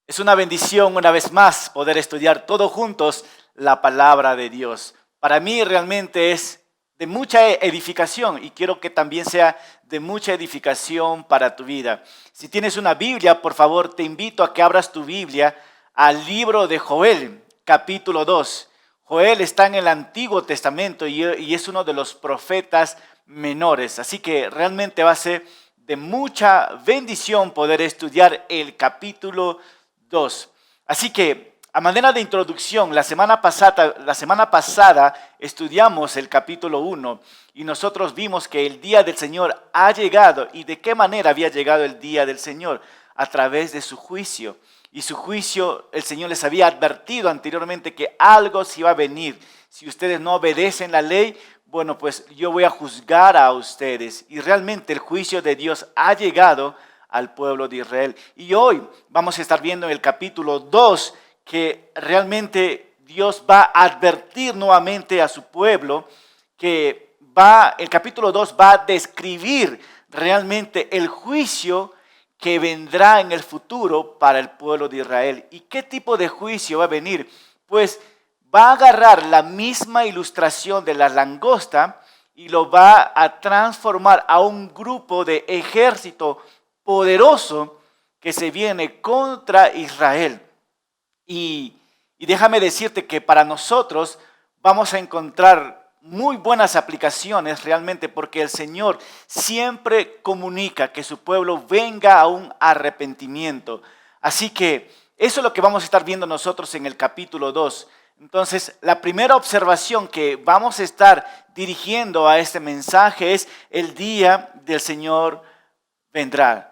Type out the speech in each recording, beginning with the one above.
Es una bendición una vez más poder estudiar todos juntos la palabra de Dios. Para mí realmente es de mucha edificación y quiero que también sea de mucha edificación para tu vida. Si tienes una Biblia, por favor, te invito a que abras tu Biblia al libro de Joel, capítulo 2. Joel está en el Antiguo Testamento y es uno de los profetas menores. Así que realmente va a ser de mucha bendición poder estudiar el capítulo 2. Así que, a manera de introducción, la semana pasada estudiamos el capítulo 1 y nosotros vimos que el día del Señor ha llegado. ¿Y de qué manera había llegado el día del Señor? A través de su juicio. Y su juicio, el Señor les había advertido anteriormente que algo se iba a venir. Si ustedes no obedecen la ley, bueno, pues yo voy a juzgar a ustedes. Y realmente el juicio de Dios ha llegado al pueblo de Israel. Y hoy vamos a estar viendo en el capítulo 2 que realmente Dios va a advertir nuevamente a su pueblo que el capítulo 2 va a describir realmente el juicio que vendrá en el futuro para el pueblo de Israel. ¿Y qué tipo de juicio va a venir? Pues va a agarrar la misma ilustración de la langosta y lo va a transformar a un grupo de ejército poderoso que se viene contra Israel. Y déjame decirte que para nosotros vamos a encontrar muy buenas aplicaciones realmente porque el Señor siempre comunica que su pueblo venga a un arrepentimiento. Así que eso es lo que vamos a estar viendo nosotros en el capítulo 2. Entonces, la primera observación que vamos a estar dirigiendo a este mensaje es: el día del Señor vendrá.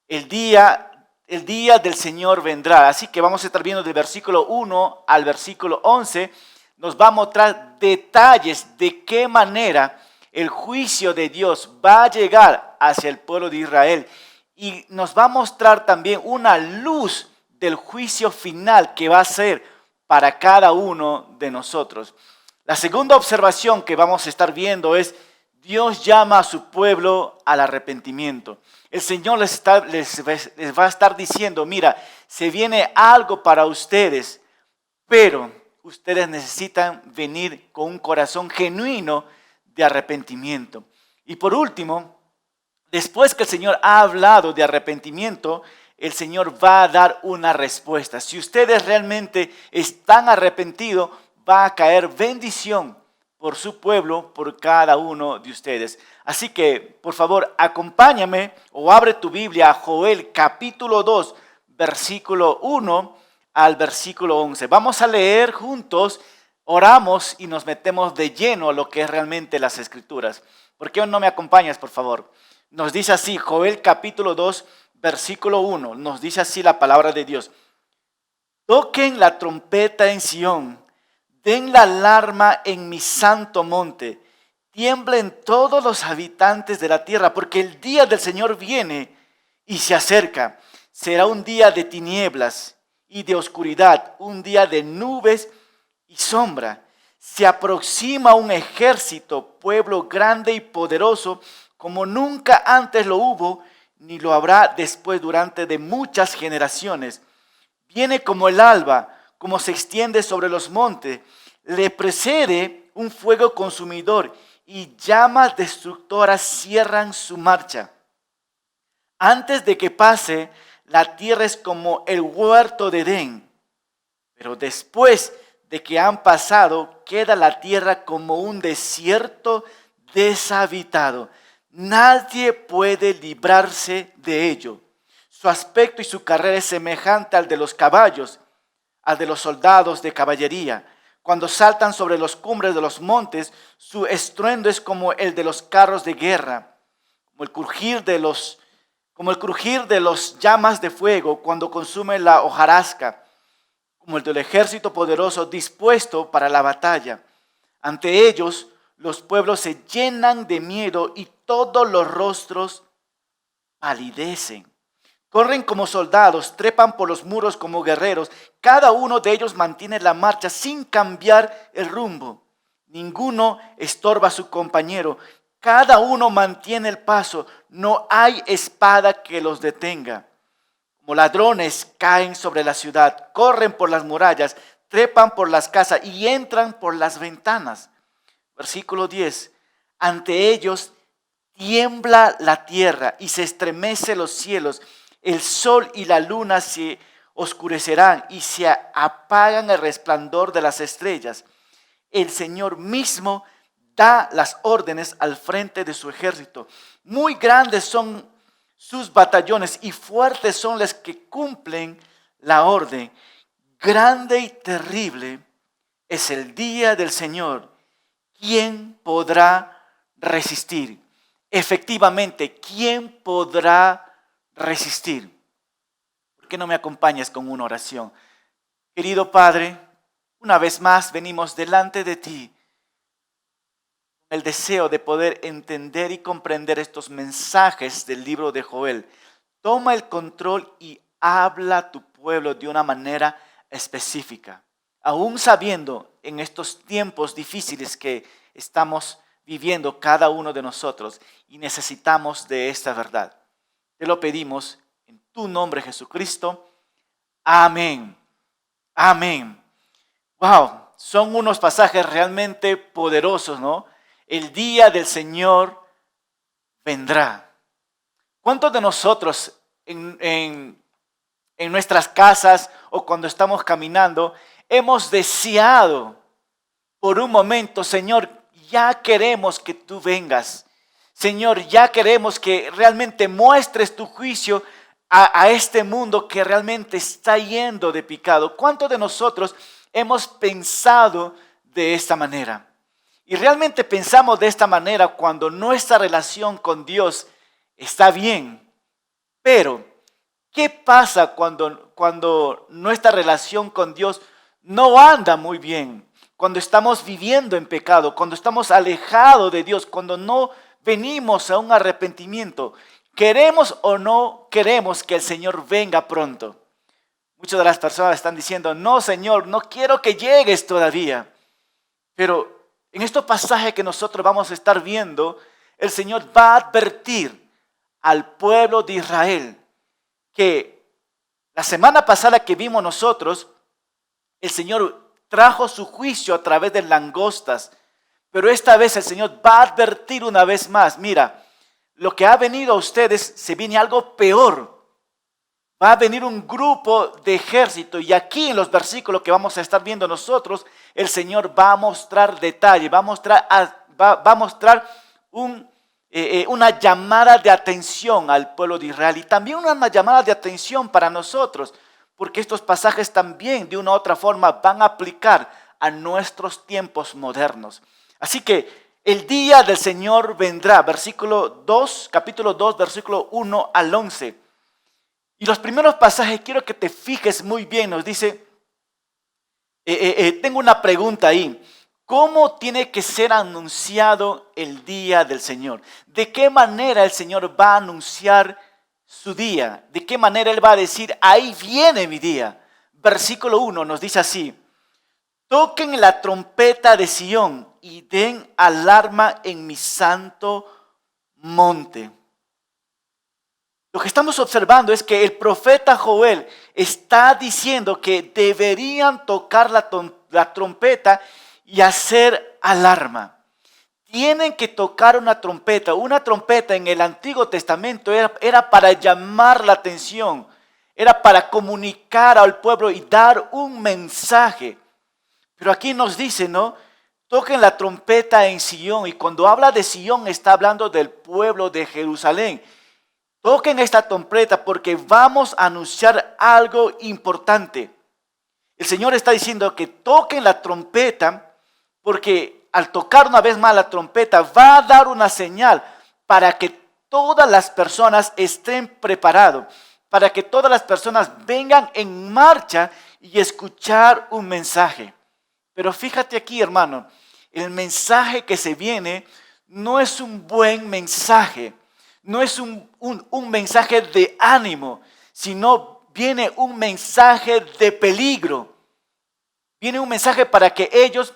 El día del Señor vendrá. Así que vamos a estar viendo del versículo 1 al versículo 11. Nos va a mostrar detalles de qué manera el juicio de Dios va a llegar hacia el pueblo de Israel. Y nos va a mostrar también una luz del juicio final que va a ser para cada uno de nosotros. La segunda observación que vamos a estar viendo es: Dios llama a su pueblo al arrepentimiento. El Señor les va a estar diciendo: mira, se viene algo para ustedes, pero ustedes necesitan venir con un corazón genuino de arrepentimiento. Y por último, después que el Señor ha hablado de arrepentimiento, el Señor va a dar una respuesta. Si ustedes realmente están arrepentidos, va a caer bendición por su pueblo, por cada uno de ustedes. Así que, por favor, acompáñame o abre tu Biblia a Joel capítulo 2, versículo 1 al versículo 11. Vamos a leer juntos, oramos y nos metemos de lleno a lo que es realmente las Escrituras. ¿Por qué no me acompañas, por favor? Nos dice así, Joel capítulo 2, versículo 1, nos dice así la palabra de Dios: toquen la trompeta en Sión, den la alarma en mi santo monte, tiemblen todos los habitantes de la tierra, porque el día del Señor viene y se acerca. Será un día de tinieblas y de oscuridad, un día de nubes y sombra. Se aproxima un ejército, pueblo grande y poderoso, como nunca antes lo hubo, ni lo habrá después durante de muchas generaciones. Viene como el alba, como se extiende sobre los montes. Le precede un fuego consumidor y llamas destructoras cierran su marcha. Antes de que pase, la tierra es como el huerto de Edén. Pero después de que han pasado, queda la tierra como un desierto deshabitado. Nadie puede librarse de ello. Su aspecto y su carrera es semejante al de los caballos, al de los soldados de caballería. Cuando saltan sobre los cumbres de los montes, su estruendo es como el de los carros de guerra, como el crujir de los llamas de fuego cuando consume la hojarasca, como el del ejército poderoso dispuesto para la batalla. Ante ellos, los pueblos se llenan de miedo y todos los rostros palidecen. Corren como soldados, trepan por los muros como guerreros. Cada uno de ellos mantiene la marcha sin cambiar el rumbo. Ninguno estorba a su compañero. Cada uno mantiene el paso. No hay espada que los detenga. como ladrones caen sobre la ciudad, corren por las murallas, trepan por las casas y entran por las ventanas. Versículo 10. Ante ellos tiembla la tierra y se estremece los cielos. El sol y la luna se oscurecerán y se apagan el resplandor de las estrellas. El Señor mismo da las órdenes al frente de su ejército. Muy grandes son sus batallones y fuertes son los que cumplen la orden. Grande y terrible es el día del Señor. ¿Quién podrá resistir? Efectivamente, ¿quién podrá resistir? ¿Por qué no me acompañas con una oración? Querido Padre, una vez más venimos delante de ti con el deseo de poder entender y comprender estos mensajes del libro de Joel. Toma el control y habla a tu pueblo de una manera específica. Aún sabiendo en estos tiempos difíciles que estamos viviendo cada uno de nosotros y necesitamos de esta verdad. Te lo pedimos en tu nombre, Jesucristo. Amén. Amén. Wow, son unos pasajes realmente poderosos, ¿no? El día del Señor vendrá. ¿Cuántos de nosotros en nuestras casas o cuando estamos caminando hemos deseado por un momento, Señor, ya queremos que tú vengas? Señor, ya queremos que realmente muestres tu juicio a este mundo que realmente está yendo de pecado. ¿Cuántos de nosotros hemos pensado de esta manera? Y realmente pensamos de esta manera cuando nuestra relación con Dios está bien. Pero, ¿qué pasa cuando nuestra relación con Dios no anda muy bien? Cuando estamos viviendo en pecado, cuando estamos alejados de Dios, cuando no venimos a un arrepentimiento. ¿Queremos o no queremos que el Señor venga pronto? Muchas de las personas están diciendo, no, Señor, no quiero que llegues todavía. Pero en estos pasajes que nosotros vamos a estar viendo, el Señor va a advertir al pueblo de Israel que la semana pasada que vimos nosotros, el Señor trajo su juicio a través de langostas, pero esta vez el Señor va a advertir una vez más, mira, lo que ha venido a ustedes, se viene algo peor. Va a venir un grupo de ejército y aquí en los versículos que vamos a estar viendo nosotros, el Señor va a mostrar detalle, va a mostrar una llamada de atención al pueblo de Israel y también una llamada de atención para nosotros, porque estos pasajes también de una u otra forma van a aplicar a nuestros tiempos modernos. Así que el día del Señor vendrá, capítulo 2, versículo 1 al 11. Y los primeros pasajes quiero que te fijes muy bien, nos dice, tengo una pregunta ahí. ¿Cómo tiene que ser anunciado el día del Señor? ¿De qué manera el Señor va a anunciar su día? ¿De qué manera Él va a decir, ahí viene mi día? Versículo 1 nos dice así, toquen la trompeta de Sión y den alarma en mi santo monte. Lo que estamos observando es que el profeta Joel está diciendo que deberían tocar la trompeta y hacer alarma. Tienen que tocar una trompeta. Una trompeta en el Antiguo Testamento era para llamar la atención, era para comunicar al pueblo y dar un mensaje. Pero aquí nos dice, ¿no? Toquen la trompeta en Sion, y cuando habla de Sion está hablando del pueblo de Jerusalén. Toquen esta trompeta porque vamos a anunciar algo importante. El Señor está diciendo que toquen la trompeta porque al tocar una vez más la trompeta va a dar una señal para que todas las personas estén preparados, para que todas las personas vengan en marcha y escuchar un mensaje. Pero fíjate aquí, hermano, el mensaje que se viene no es un buen mensaje, no es un mensaje de ánimo, sino viene un mensaje de peligro. Viene un mensaje para que ellos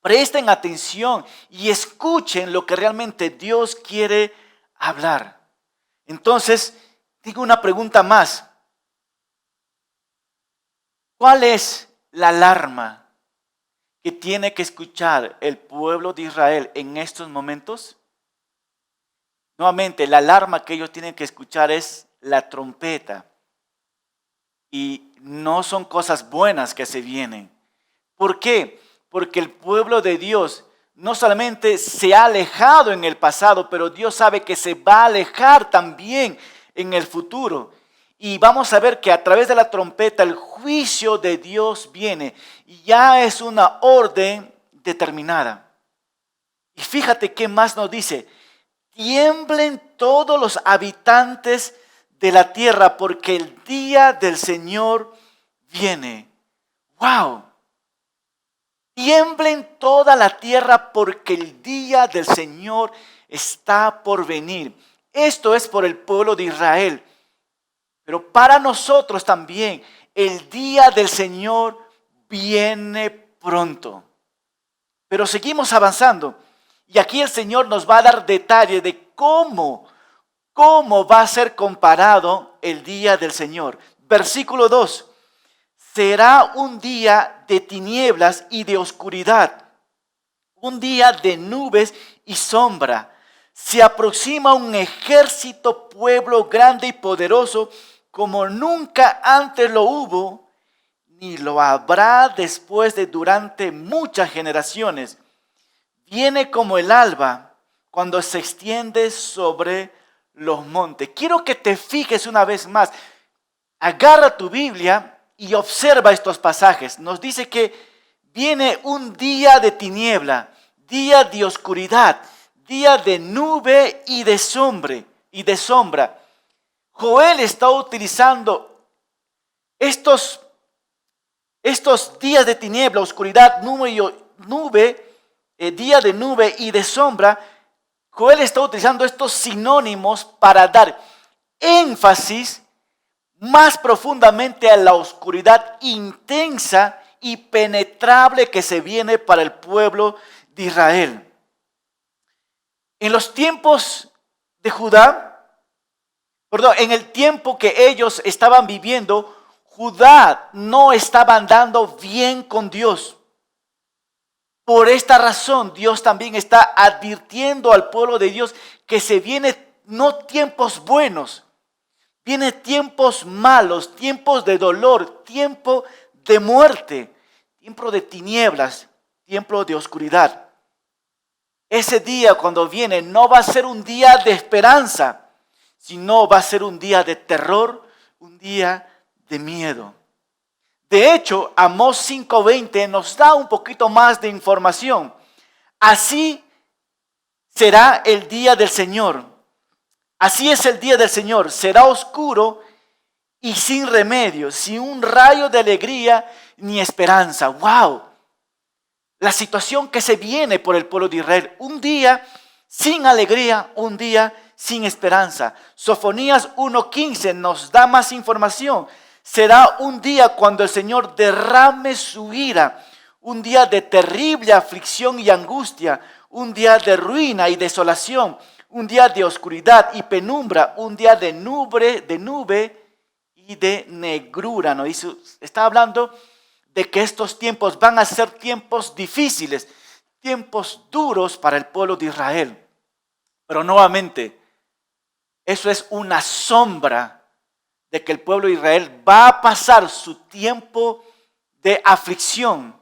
presten atención y escuchen lo que realmente Dios quiere hablar. Entonces, tengo una pregunta más. ¿Cuál es la alarma que tiene que escuchar el pueblo de Israel en estos momentos? Nuevamente, la alarma que ellos tienen que escuchar es la trompeta. Y no son cosas buenas que se vienen. ¿Por qué? Porque el pueblo de Dios no solamente se ha alejado en el pasado, pero Dios sabe que se va a alejar también en el futuro. Y vamos a ver que a través de la trompeta el juicio de Dios viene y ya es una orden determinada. Y fíjate qué más nos dice: tiemblen todos los habitantes de la tierra porque el día del Señor viene. ¡Wow! Tiemblen toda la tierra porque el día del Señor está por venir. Esto es por el pueblo de Israel. Pero para nosotros también el día del Señor viene pronto. Pero seguimos avanzando. Y aquí el Señor nos va a dar detalles de cómo va a ser comparado el día del Señor. Versículo 2. Será un día de tinieblas y de oscuridad, un día de nubes y sombra. Se aproxima un ejército, pueblo grande y poderoso, como nunca antes lo hubo, ni lo habrá después de durante muchas generaciones. Viene como el alba cuando se extiende sobre los montes. Quiero que te fijes una vez más. Agarra tu Biblia y observa estos pasajes. Nos dice que viene un día de tiniebla, día de oscuridad, día de nube y de sombra. Joel está utilizando estos días de tiniebla, oscuridad, día de nube y de sombra. Joel está utilizando estos sinónimos para dar énfasis más profundamente a la oscuridad intensa y penetrable que se viene para el pueblo de Israel. En los tiempos de en el tiempo que ellos estaban viviendo, Judá no estaba andando bien con Dios. Por esta razón, Dios también está advirtiendo al pueblo de Dios que se vienen no tiempos buenos, vienen tiempos malos, tiempos de dolor, tiempo de muerte, tiempo de tinieblas, tiempo de oscuridad. Ese día cuando viene no va a ser un día de esperanza, sino va a ser un día de terror, un día de miedo. De hecho, Amós 5:20 nos da un poquito más de información. Así será el día del Señor. Así es el día del Señor. Será oscuro y sin remedio, sin un rayo de alegría ni esperanza. ¡Wow! La situación que se viene por el pueblo de Israel. Un día sin alegría, un día sin esperanza. Sofonías 1:15 nos da más información. Será un día cuando el Señor derrame su ira, un día de terrible aflicción y angustia, un día de ruina y desolación, un día de oscuridad y penumbra, un día de nube y de negrura. ¿No? Está hablando de que estos tiempos van a ser tiempos difíciles, tiempos duros para el pueblo de Israel. Pero nuevamente, eso es una sombra de que el pueblo de Israel va a pasar su tiempo de aflicción.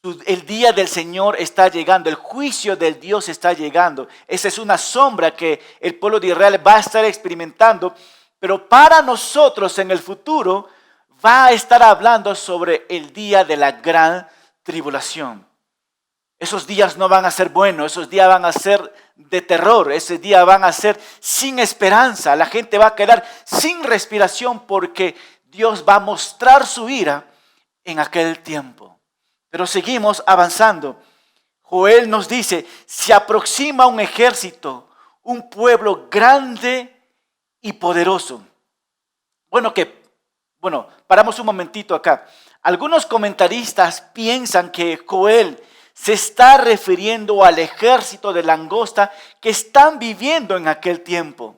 El día del Señor está llegando, el juicio del Dios está llegando. Esa es una sombra que el pueblo de Israel va a estar experimentando, pero para nosotros en el futuro va a estar hablando sobre el día de la gran tribulación. Esos días no van a ser buenos, esos días van a ser de terror, esos días van a ser sin esperanza. La gente va a quedar sin respiración porque Dios va a mostrar su ira en aquel tiempo. Pero seguimos avanzando. Joel nos dice, se aproxima un ejército, un pueblo grande y poderoso. Paramos un momentito acá. Algunos comentaristas piensan que Joel se está refiriendo al ejército de langosta que están viviendo en aquel tiempo.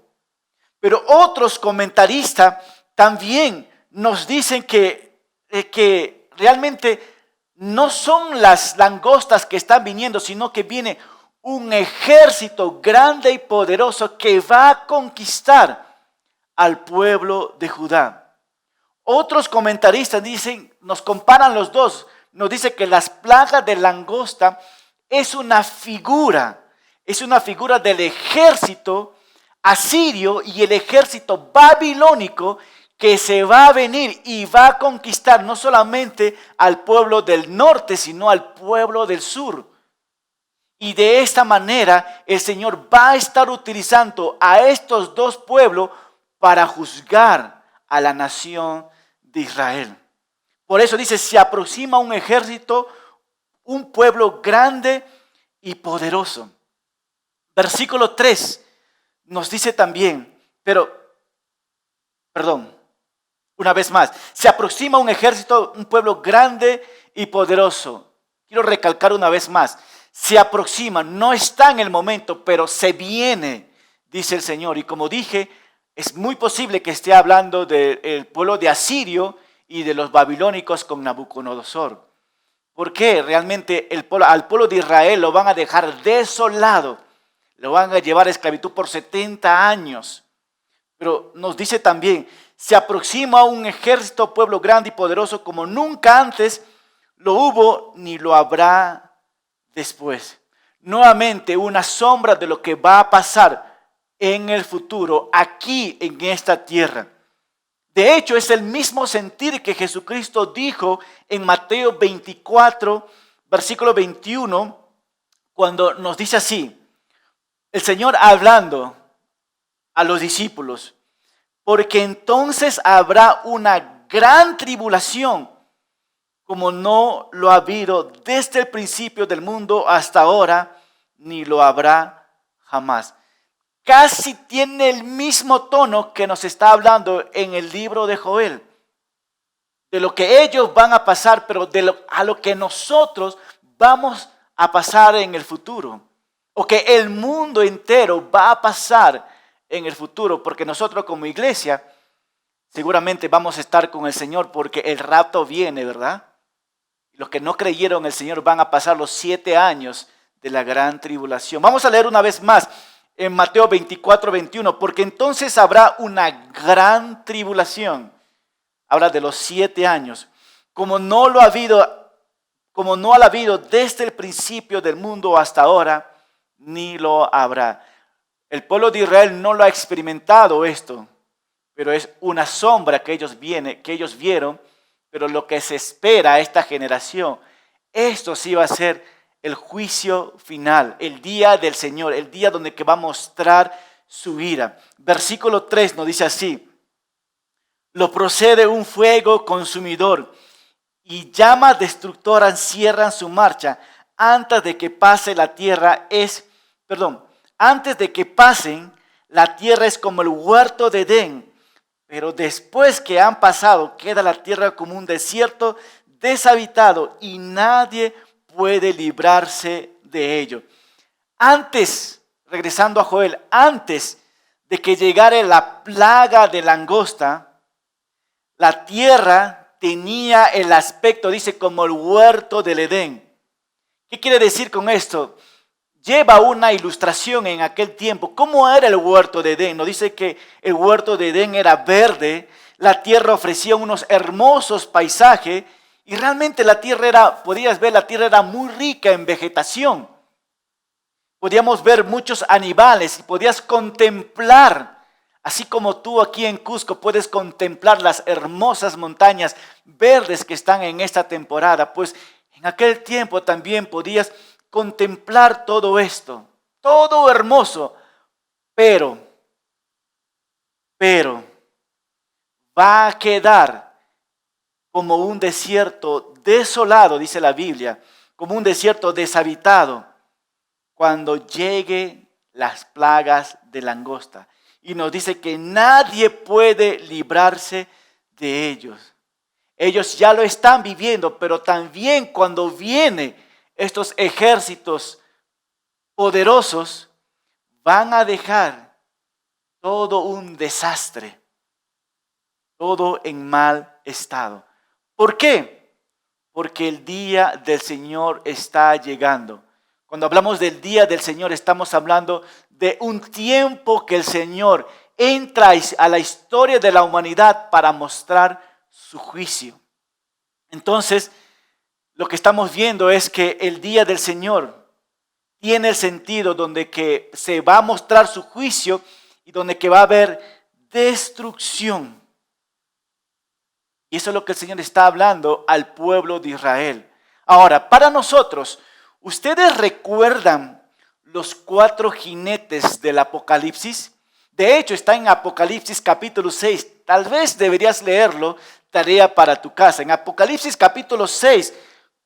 Pero otros comentaristas también nos dicen que realmente no son las langostas que están viniendo, sino que viene un ejército grande y poderoso que va a conquistar al pueblo de Judá. Otros comentaristas nos comparan los dos, nos dice que las plagas de langosta es una figura del ejército asirio y el ejército babilónico que se va a venir y va a conquistar no solamente al pueblo del norte, sino al pueblo del sur. Y de esta manera el Señor va a estar utilizando a estos dos pueblos para juzgar a la nación de Israel. Por eso dice, se aproxima un ejército, un pueblo grande y poderoso. Versículo 3 nos dice también, una vez más, se aproxima un ejército, un pueblo grande y poderoso. Quiero recalcar una vez más, se aproxima, no está en el momento, pero se viene, dice el Señor. Y como dije, es muy posible que esté hablando del pueblo de Asirio y de los babilónicos con Nabucodonosor. ¿Por qué? Realmente al pueblo de Israel lo van a dejar desolado, lo van a llevar a esclavitud por 70 años. Pero nos dice también, se aproxima un ejército, pueblo grande y poderoso como nunca antes lo hubo ni lo habrá después. Nuevamente una sombra de lo que va a pasar en el futuro, aquí en esta tierra. De hecho, es el mismo sentir que Jesucristo dijo en Mateo 24, versículo 21, cuando nos dice así, el Señor hablando a los discípulos, porque entonces habrá una gran tribulación, como no lo ha habido desde el principio del mundo hasta ahora, ni lo habrá jamás. Casi tiene el mismo tono que nos está hablando en el libro de Joel, de lo que ellos van a pasar, pero a lo que nosotros vamos a pasar en el futuro, o que el mundo entero va a pasar en el futuro, porque nosotros como iglesia seguramente vamos a estar con el Señor porque el rapto viene, ¿verdad? Los que no creyeron en el Señor van a pasar los 7 años de la gran tribulación. Vamos a leer una vez más en Mateo 24, 21, porque entonces habrá una gran tribulación. Habla de los 7 años, como no ha habido desde el principio del mundo hasta ahora, ni lo habrá. El pueblo de Israel no lo ha experimentado esto, pero es una sombra que ellos vieron, pero lo que se espera a esta generación, esto sí va a ser el juicio final, el día del Señor, el día donde que va a mostrar su ira. Versículo 3 nos dice así, lo procede un fuego consumidor y llama destructora encierran su marcha antes de que pase la tierra antes de que pasen, la tierra es como el huerto de Edén, pero después que han pasado, queda la tierra como un desierto deshabitado y nadie puede librarse de ello. Antes, regresando a Joel, antes de que llegara la plaga de langosta, la tierra tenía el aspecto, dice, como el huerto del Edén. ¿Qué quiere decir con esto? Lleva una ilustración en aquel tiempo. ¿Cómo era el huerto de Edén? Nos dice que el huerto de Edén era verde, la tierra ofrecía unos hermosos paisajes y realmente la tierra era muy rica en vegetación. Podíamos ver muchos animales y podías contemplar, así como tú aquí en Cusco puedes contemplar las hermosas montañas verdes que están en esta temporada, pues en aquel tiempo también podías contemplar todo esto, todo hermoso, pero va a quedar como un desierto desolado, dice la Biblia, como un desierto deshabitado, cuando llegue las plagas de langosta. Y nos dice que nadie puede librarse de ellos. Ellos ya lo están viviendo, pero también cuando viene estos ejércitos poderosos van a dejar todo un desastre, todo en mal estado. ¿Por qué? Porque el día del Señor está llegando. Cuando hablamos del día del Señor, estamos hablando de un tiempo que el Señor entra a la historia de la humanidad para mostrar su juicio. Entonces, lo que estamos viendo es que el día del Señor tiene el sentido donde que se va a mostrar su juicio y donde que va a haber destrucción. Y eso es lo que el Señor está hablando al pueblo de Israel. Ahora, para nosotros, ¿ustedes recuerdan los 4 jinetes del Apocalipsis? De hecho, está en Apocalipsis capítulo 6. Tal vez deberías leerlo, tarea para tu casa. En Apocalipsis capítulo 6,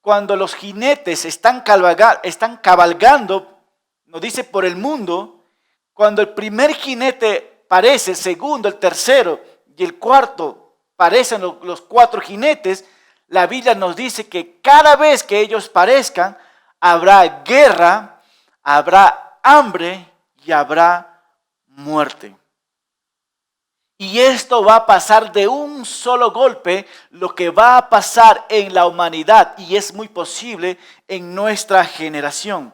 cuando los jinetes están cabalgando, nos dice por el mundo, cuando el primer jinete parece, el segundo, el tercero y el cuarto parecen los 4 jinetes, la Biblia nos dice que cada vez que ellos parezcan, habrá guerra, habrá hambre y habrá muerte. Y esto va a pasar de un solo golpe, lo que va a pasar en la humanidad, y es muy posible en nuestra generación.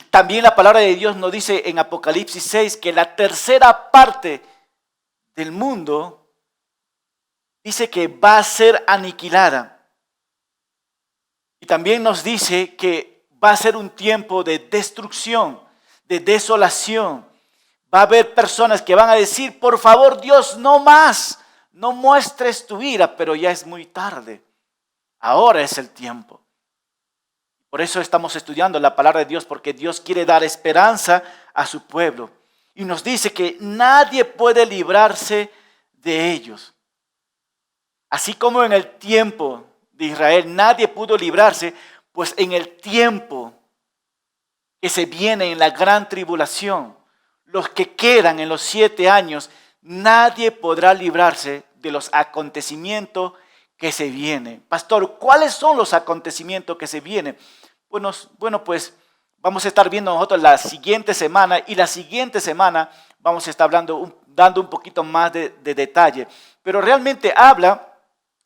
También la palabra de Dios nos dice en Apocalipsis 6 que la tercera parte del mundo dice que va a ser aniquilada. Y también nos dice que va a ser un tiempo de destrucción, de desolación. Va a haber personas que van a decir, por favor Dios, no más, no muestres tu ira, pero ya es muy tarde. Ahora es el tiempo. Por eso estamos estudiando la palabra de Dios, porque Dios quiere dar esperanza a su pueblo. Y nos dice que nadie puede librarse de ellos. Así como en el tiempo de Israel nadie pudo librarse, pues en el tiempo que se viene en la gran tribulación, los que quedan en los 7 años, nadie podrá librarse de los acontecimientos que se vienen. Pastor, ¿cuáles son los acontecimientos que se vienen? Bueno, pues vamos a estar viendo nosotros la siguiente semana, y la siguiente semana vamos a estar dando un poquito más de detalle. Pero realmente habla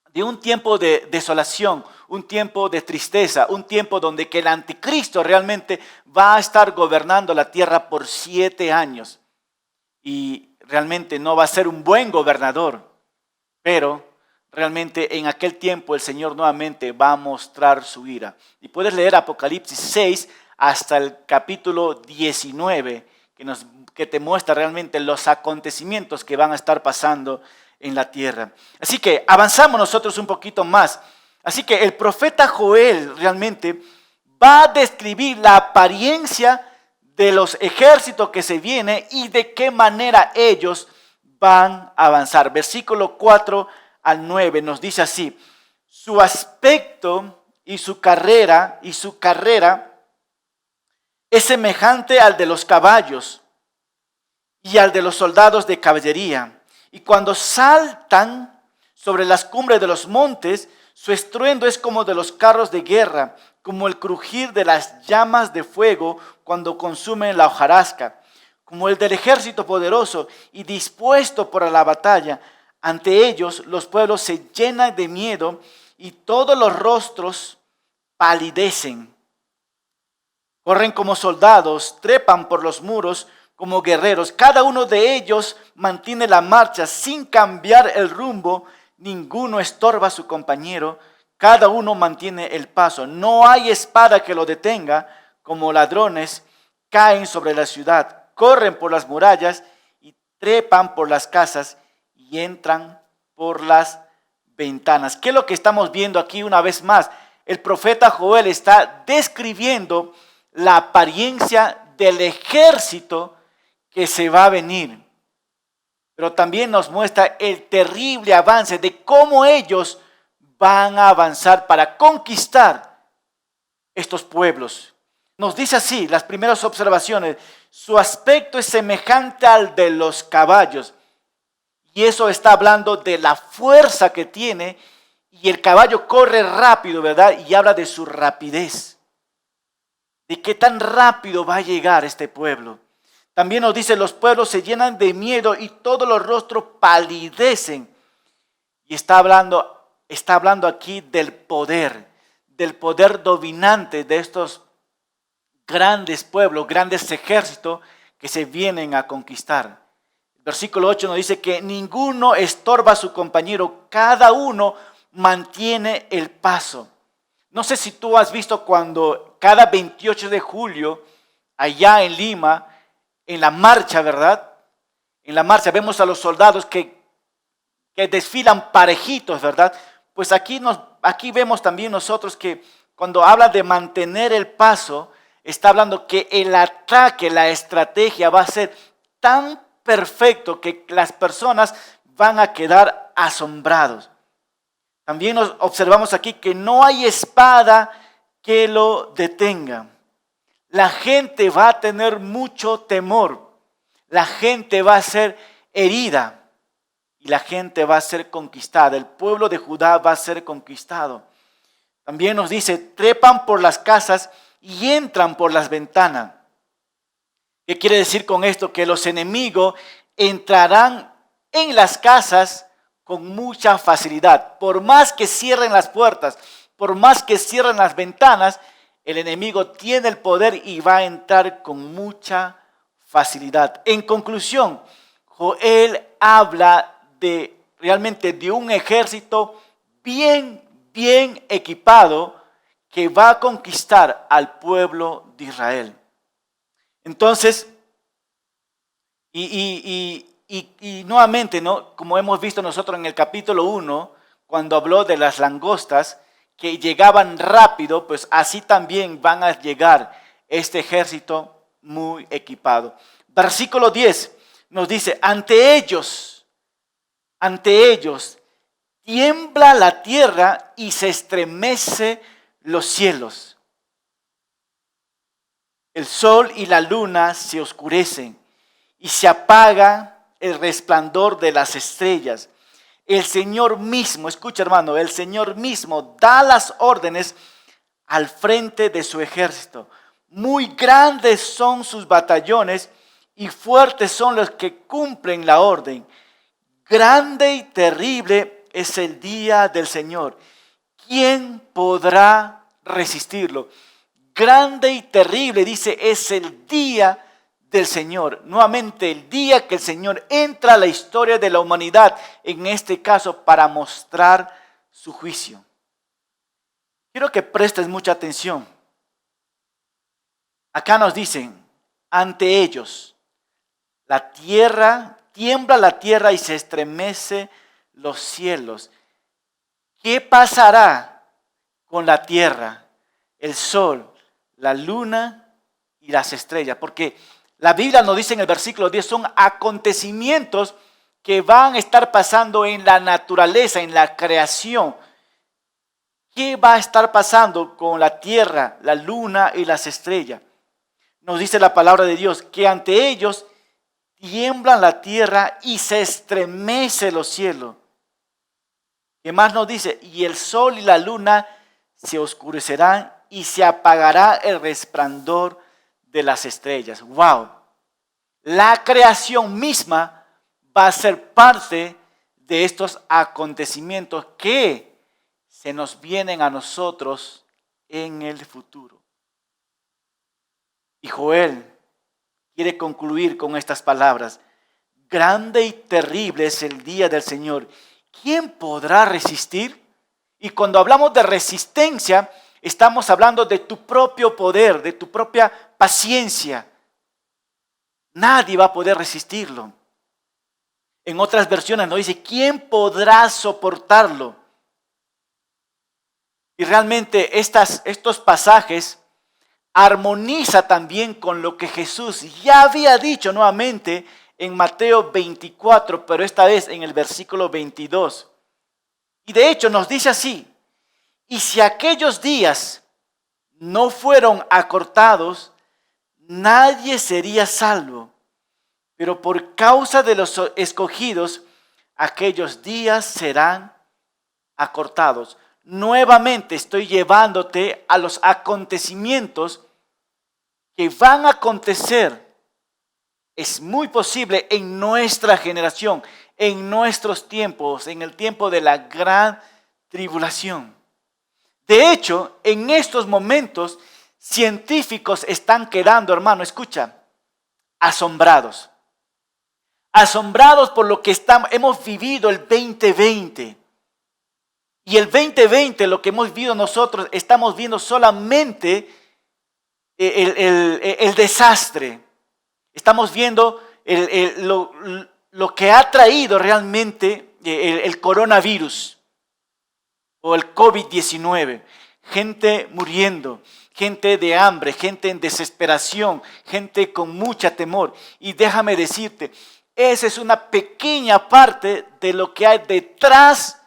de un tiempo de desolación, un tiempo de tristeza, un tiempo donde que el anticristo realmente va a estar gobernando la tierra por 7 años. Y realmente no va a ser un buen gobernador, pero realmente en aquel tiempo el Señor nuevamente va a mostrar su ira. Y puedes leer Apocalipsis 6 hasta el capítulo 19, que te muestra realmente los acontecimientos que van a estar pasando en la tierra. Así que avanzamos nosotros un poquito más. Así que el profeta Joel realmente va a describir la apariencia de los ejércitos que se vienen y de qué manera ellos van a avanzar. Versículo 4 al 9 nos dice así: su aspecto y su carrera es semejante al de los caballos y al de los soldados de caballería. Y cuando saltan sobre las cumbres de los montes, su estruendo es como de los carros de guerra, como el crujir de las llamas de fuego cuando consumen la hojarasca, como el del ejército poderoso y dispuesto para la batalla. Ante ellos los pueblos se llenan de miedo y todos los rostros palidecen. Corren como soldados, trepan por los muros como guerreros. Cada uno de ellos mantiene la marcha sin cambiar el rumbo. Ninguno estorba a su compañero. Cada uno mantiene el paso. No hay espada que lo detenga. Como ladrones caen sobre la ciudad. Corren por las murallas y trepan por las casas y entran por las ventanas. ¿Qué es lo que estamos viendo aquí una vez más? El profeta Joel está describiendo la apariencia del ejército que se va a venir, pero también nos muestra el terrible avance de cómo ellos van a avanzar para conquistar estos pueblos. Nos dice así, las primeras observaciones: su aspecto es semejante al de los caballos, y eso está hablando de la fuerza que tiene, y el caballo corre rápido, ¿verdad? Y habla de su rapidez, de qué tan rápido va a llegar este pueblo. También nos dice, los pueblos se llenan de miedo y todos los rostros palidecen. Y está hablando aquí del poder dominante de estos grandes pueblos, grandes ejércitos que se vienen a conquistar. El versículo 8 nos dice que ninguno estorba a su compañero, cada uno mantiene el paso. No sé si tú has visto cuando cada 28 de julio, allá en Lima, en la marcha, ¿verdad? En la marcha vemos a los soldados que desfilan parejitos, ¿verdad? Pues aquí vemos también nosotros que cuando habla de mantener el paso, está hablando que el ataque, la estrategia va a ser tan perfecto que las personas van a quedar asombrados. También nos observamos aquí que no hay espada que lo detenga. La gente va a tener mucho temor. La gente va a ser herida y la gente va a ser conquistada. El pueblo de Judá va a ser conquistado. También nos dice, trepan por las casas y entran por las ventanas. ¿Qué quiere decir con esto? Que los enemigos entrarán en las casas con mucha facilidad. Por más que cierren las puertas, por más que cierren las ventanas, el enemigo tiene el poder y va a entrar con mucha facilidad. En conclusión, Joel habla realmente de un ejército bien equipado que va a conquistar al pueblo de Israel. Entonces, y nuevamente, ¿no? Como hemos visto nosotros en el capítulo 1, cuando habló de las langostas que llegaban rápido, pues así también van a llegar este ejército muy equipado. Versículo 10 nos dice, ante ellos tiembla la tierra y se estremece los cielos. El sol y la luna se oscurecen y se apaga el resplandor de las estrellas. El Señor mismo, escucha hermano, el Señor mismo da las órdenes al frente de su ejército. Muy grandes son sus batallones y fuertes son los que cumplen la orden. Grande y terrible es el día del Señor. ¿Quién podrá resistirlo? Grande y terrible, dice, es el día del Señor. Nuevamente, el día que el Señor entra a la historia de la humanidad, en este caso para mostrar su juicio. Quiero que prestes mucha atención. Acá nos dicen, ante ellos, tiembla la tierra y se estremece los cielos. ¿Qué pasará con la tierra, el sol, la luna y las estrellas? Porque la Biblia nos dice en el versículo 10, son acontecimientos que van a estar pasando en la naturaleza, en la creación. ¿Qué va a estar pasando con la tierra, la luna y las estrellas? Nos dice la palabra de Dios que ante ellos tiemblan la tierra y se estremece los cielos. ¿Qué más nos dice? Y el sol y la luna se oscurecerán y se apagará el resplandor de las estrellas. ¡Wow! La creación misma va a ser parte de estos acontecimientos que se nos vienen a nosotros en el futuro. Y Joel quiere concluir con estas palabras. Grande y terrible es el día del Señor. ¿Quién podrá resistir? Y cuando hablamos de resistencia, estamos hablando de tu propio poder, de tu propia paciencia. Nadie va a poder resistirlo. En otras versiones nos dice, ¿quién podrá soportarlo? Y realmente estos pasajes armoniza también con lo que Jesús ya había dicho nuevamente en Mateo 24, pero esta vez en el versículo 22. Y de hecho nos dice así, y si aquellos días no fueron acortados, nadie sería salvo, pero por causa de los escogidos, aquellos días serán acortados. Nuevamente estoy llevándote a los acontecimientos que van a acontecer es muy posible en nuestra generación, en nuestros tiempos, en el tiempo de la gran tribulación. De hecho, en estos momentos, científicos están quedando, hermano, escucha, asombrados. Asombrados por lo que hemos vivido el 2020. Y el 2020, lo que hemos vivido nosotros, estamos viendo solamente el desastre. Estamos viendo lo que ha traído realmente el coronavirus o el COVID-19. Gente muriendo, gente de hambre, gente en desesperación, gente con mucha temor. Y déjame decirte, esa es una pequeña parte de lo que hay detrás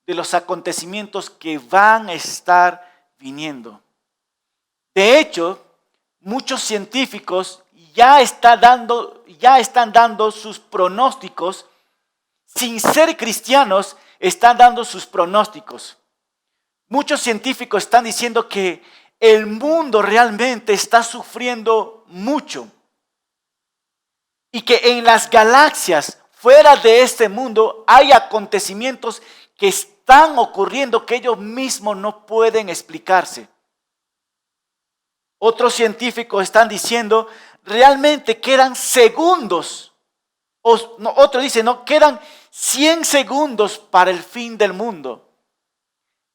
de los acontecimientos que van a estar viniendo. De hecho, muchos científicos ya están dando sus pronósticos, sin ser cristianos, están dando sus pronósticos. Muchos científicos están diciendo que el mundo realmente está sufriendo mucho y que en las galaxias fuera de este mundo hay acontecimientos que están ocurriendo que ellos mismos no pueden explicarse. Otros científicos están diciendo, realmente quedan segundos, otro dice, no, quedan 100 segundos para el fin del mundo.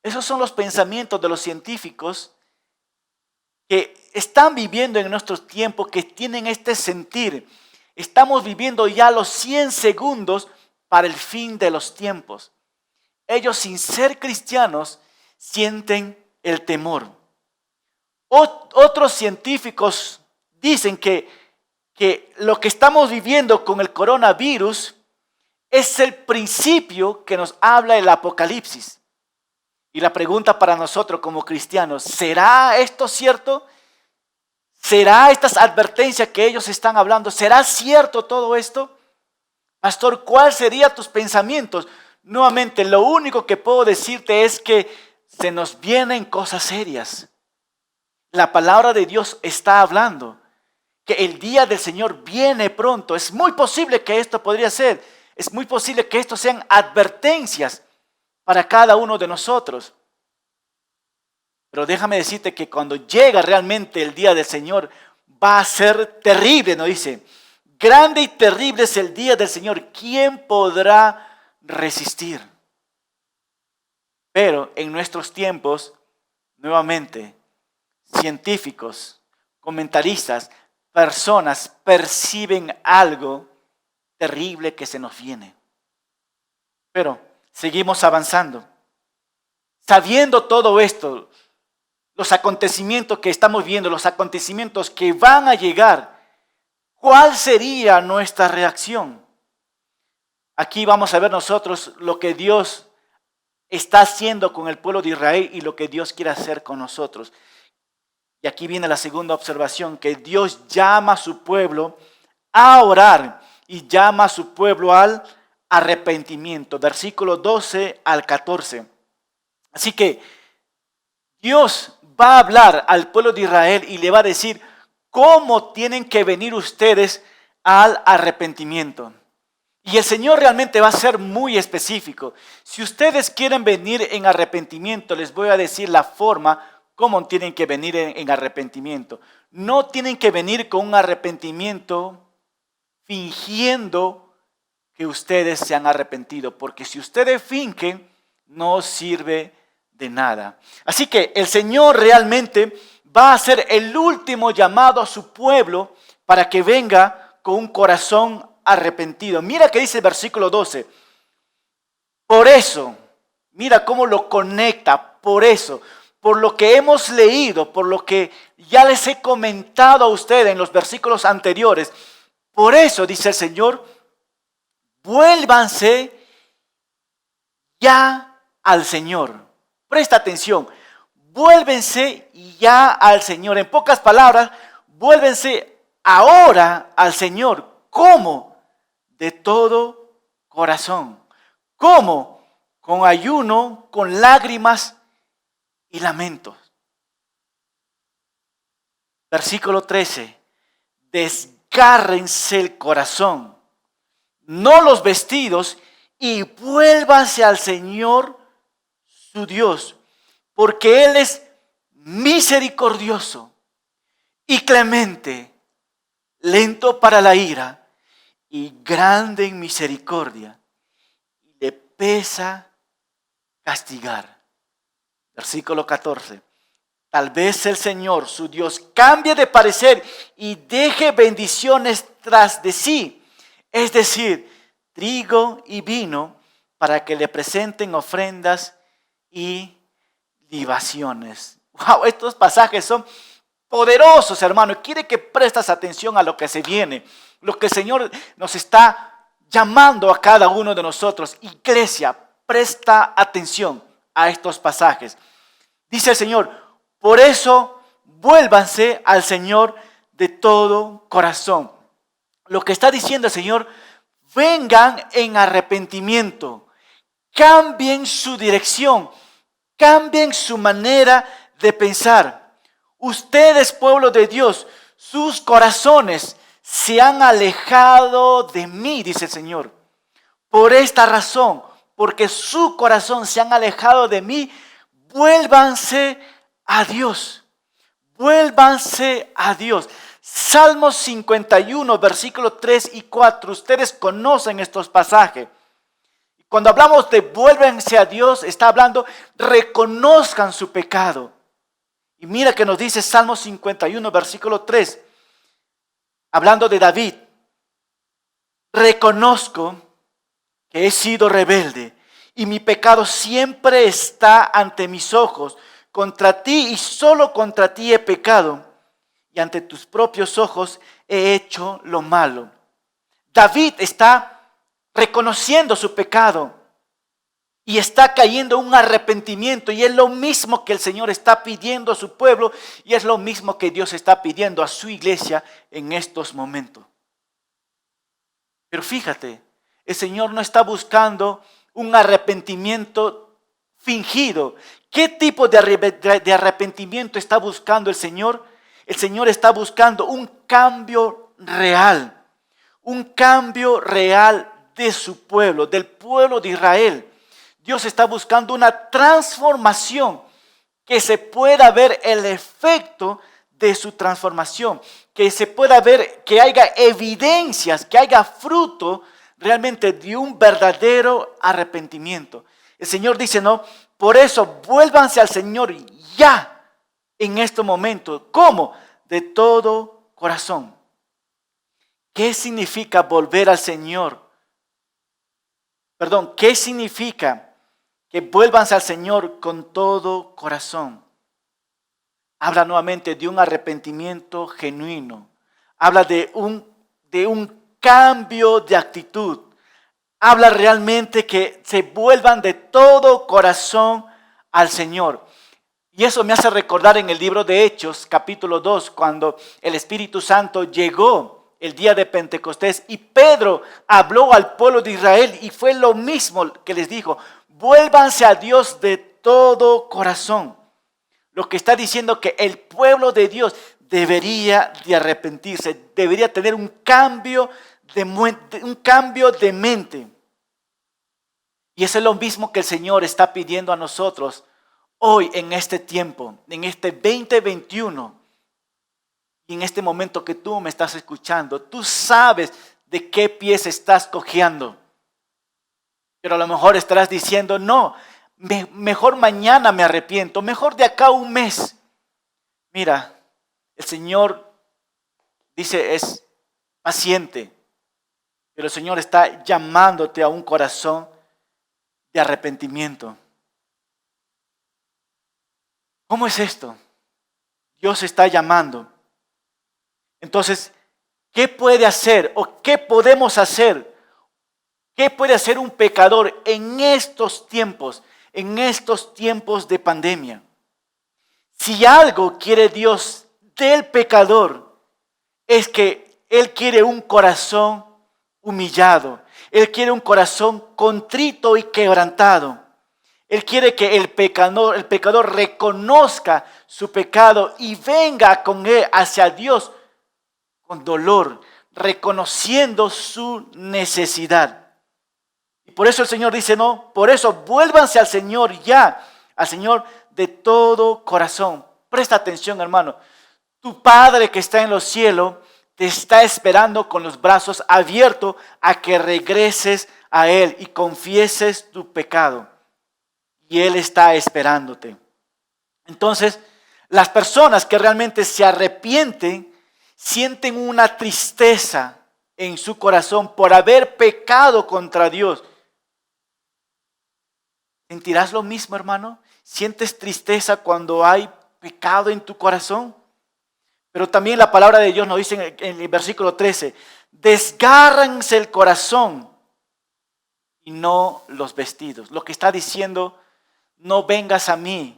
Esos son los pensamientos de los científicos que están viviendo en nuestros tiempos, que tienen este sentir. Estamos viviendo ya los 100 segundos para el fin de los tiempos. Ellos, sin ser cristianos, sienten el temor. Otros científicos dicen que lo que estamos viviendo con el coronavirus es el principio que nos habla el Apocalipsis. Y la pregunta para nosotros como cristianos, ¿será esto cierto? ¿Será estas advertencias que ellos están hablando? ¿Será cierto todo esto? Pastor, ¿cuáles serían tus pensamientos? Nuevamente, lo único que puedo decirte es que se nos vienen cosas serias. La palabra de Dios está hablando que el día del Señor viene pronto. Es muy posible que esto podría ser. Es muy posible que esto sean advertencias para cada uno de nosotros. Pero déjame decirte que cuando llega realmente el día del Señor, va a ser terrible, ¿no? Dice, grande y terrible es el día del Señor. ¿Quién podrá resistir? Pero en nuestros tiempos, nuevamente, científicos, comentaristas, personas perciben algo terrible que se nos viene. Pero seguimos avanzando. Sabiendo todo esto, los acontecimientos que estamos viendo, los acontecimientos que van a llegar, ¿cuál sería nuestra reacción? Aquí vamos a ver nosotros lo que Dios está haciendo con el pueblo de Israel y lo que Dios quiere hacer con nosotros. Y aquí viene la segunda observación, que Dios llama a su pueblo a orar y llama a su pueblo al arrepentimiento. Versículo 12 al 14. Así que Dios va a hablar al pueblo de Israel y le va a decir cómo tienen que venir ustedes al arrepentimiento. Y el Señor realmente va a ser muy específico. Si ustedes quieren venir en arrepentimiento, les voy a decir la forma cómo tienen que venir en arrepentimiento. No tienen que venir con un arrepentimiento fingiendo que ustedes se han arrepentido, porque si ustedes fingen, no sirve de nada. Así que el Señor realmente va a hacer el último llamado a su pueblo para que venga con un corazón arrepentido. Mira que dice el versículo 12. Por eso, mira cómo lo conecta, por eso, por lo que hemos leído, por lo que ya les he comentado a ustedes en los versículos anteriores. Por eso, dice el Señor, vuélvanse ya al Señor. Presta atención, vuélvense ya al Señor. En pocas palabras, vuélvense ahora al Señor. ¿Cómo? De todo corazón. ¿Cómo? Con ayuno, con lágrimas y lamentos. Versículo 13. agárrense el corazón, no los vestidos, y vuélvanse al Señor su Dios, porque Él es misericordioso y clemente, lento para la ira y grande en misericordia, y le pesa castigar. Versículo 14. Tal vez el Señor, su Dios, cambie de parecer y deje bendiciones tras de sí, es decir, trigo y vino, para que le presenten ofrendas y libaciones. Wow, estos pasajes son poderosos, hermano. Quiere que prestes atención a lo que se viene, lo que el Señor nos está llamando a cada uno de nosotros. Iglesia, presta atención a estos pasajes. Dice el Señor, por eso vuélvanse al Señor de todo corazón. Lo que está diciendo el Señor, vengan en arrepentimiento, cambien su dirección, cambien su manera de pensar. Ustedes, pueblo de Dios, sus corazones se han alejado de mí, dice el Señor. Por esta razón, porque su corazón se han alejado de mí, vuélvanse a Dios. Vuélvanse a Dios. Salmos 51, versículos 3 y 4. Ustedes conocen estos pasajes. Cuando hablamos de vuélvanse a Dios, está hablando, reconozcan su pecado. Y mira que nos dice Salmos 51, versículo 3, hablando de David. Reconozco que he sido rebelde y mi pecado siempre está ante mis ojos. Contra ti y solo contra ti he pecado y ante tus propios ojos he hecho lo malo. David está reconociendo su pecado y está cayendo en un arrepentimiento, y es lo mismo que el Señor está pidiendo a su pueblo y es lo mismo que Dios está pidiendo a su iglesia en estos momentos. Pero fíjate, el Señor no está buscando un arrepentimiento fingido. ¿Qué tipo de arrepentimiento está buscando el Señor? El Señor está buscando un cambio real de su pueblo, del pueblo de Israel. Dios está buscando una transformación, que se pueda ver el efecto de su transformación, que se pueda ver, que haya evidencias, que haya fruto realmente de un verdadero arrepentimiento. El Señor dice, no, por eso vuélvanse al Señor ya en este momento. ¿Cómo? De todo corazón. ¿Qué significa volver al Señor? ¿Qué significa que vuélvanse al Señor con todo corazón? Habla nuevamente de un arrepentimiento genuino. Habla de un cambio de actitud. Habla realmente que se vuelvan de todo corazón al Señor. Y eso me hace recordar en el libro de Hechos, capítulo 2, cuando el Espíritu Santo llegó el día de Pentecostés y Pedro habló al pueblo de Israel y fue lo mismo que les dijo: vuélvanse a Dios de todo corazón. Lo que está diciendo que el pueblo de Dios debería de arrepentirse, debería tener un cambio de mente. Y eso es lo mismo que el Señor está pidiendo a nosotros hoy en este tiempo, en este 2021. Y en este momento que tú me estás escuchando, tú sabes de qué pies estás cojeando. Pero a lo mejor estarás diciendo, no, mejor mañana me arrepiento, mejor de acá a un mes. Mira, el Señor dice es paciente, pero el Señor está llamándote a un corazón de arrepentimiento. ¿Cómo es esto? Dios está llamando. Entonces, ¿qué puede hacer o qué podemos hacer? ¿Qué puede hacer un pecador en estos tiempos de pandemia? Si algo quiere Dios del pecador, es que Él quiere un corazón humillado. Él quiere un corazón contrito y quebrantado. Él quiere que el pecador reconozca su pecado y venga con él hacia Dios con dolor, reconociendo su necesidad. Y por eso el Señor dice, no, por eso vuélvanse al Señor ya, al Señor de todo corazón. Presta atención, hermano. Tu Padre que está en los cielos te está esperando con los brazos abiertos a que regreses a Él y confieses tu pecado. Y Él está esperándote. Entonces, las personas que realmente se arrepienten sienten una tristeza en su corazón por haber pecado contra Dios. ¿Sentirás lo mismo, hermano? ¿Sientes tristeza cuando hay pecado en tu corazón? Pero también la palabra de Dios nos dice en el versículo 13, desgárranse el corazón y no los vestidos. Lo que está diciendo, no vengas a mí.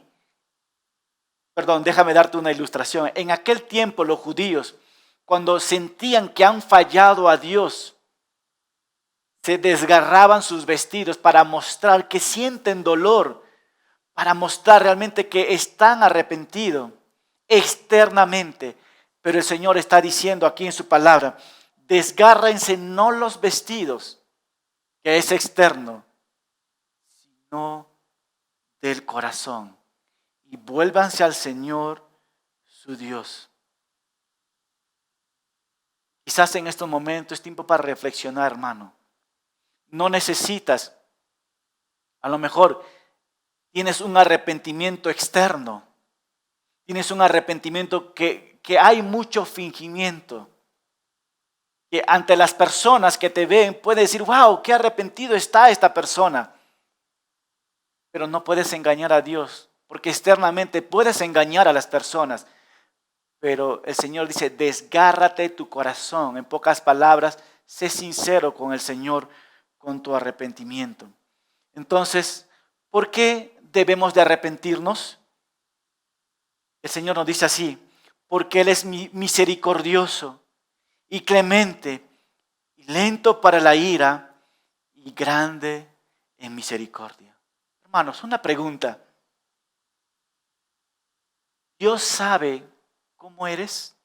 Perdón, déjame darte una ilustración. En aquel tiempo los judíos, cuando sentían que han fallado a Dios, se desgarraban sus vestidos para mostrar que sienten dolor, para mostrar realmente que están arrepentidos externamente. Pero el Señor está diciendo aquí en su palabra, desgárrense no los vestidos, que es externo, sino del corazón. Y vuélvanse al Señor su Dios. Quizás en estos momentos es tiempo para reflexionar, hermano. No necesitas, a lo mejor tienes un arrepentimiento externo. Tienes un arrepentimiento que hay mucho fingimiento. Que ante las personas que te ven puedes decir, wow, qué arrepentido está esta persona. Pero no puedes engañar a Dios, porque externamente puedes engañar a las personas. Pero el Señor dice, desgárrate tu corazón. En pocas palabras, sé sincero con el Señor, con tu arrepentimiento. Entonces, ¿por qué debemos de arrepentirnos? El Señor nos dice así, porque Él es misericordioso y clemente, y lento para la ira y grande en misericordia. Hermanos, una pregunta. ¿Dios sabe cómo eres?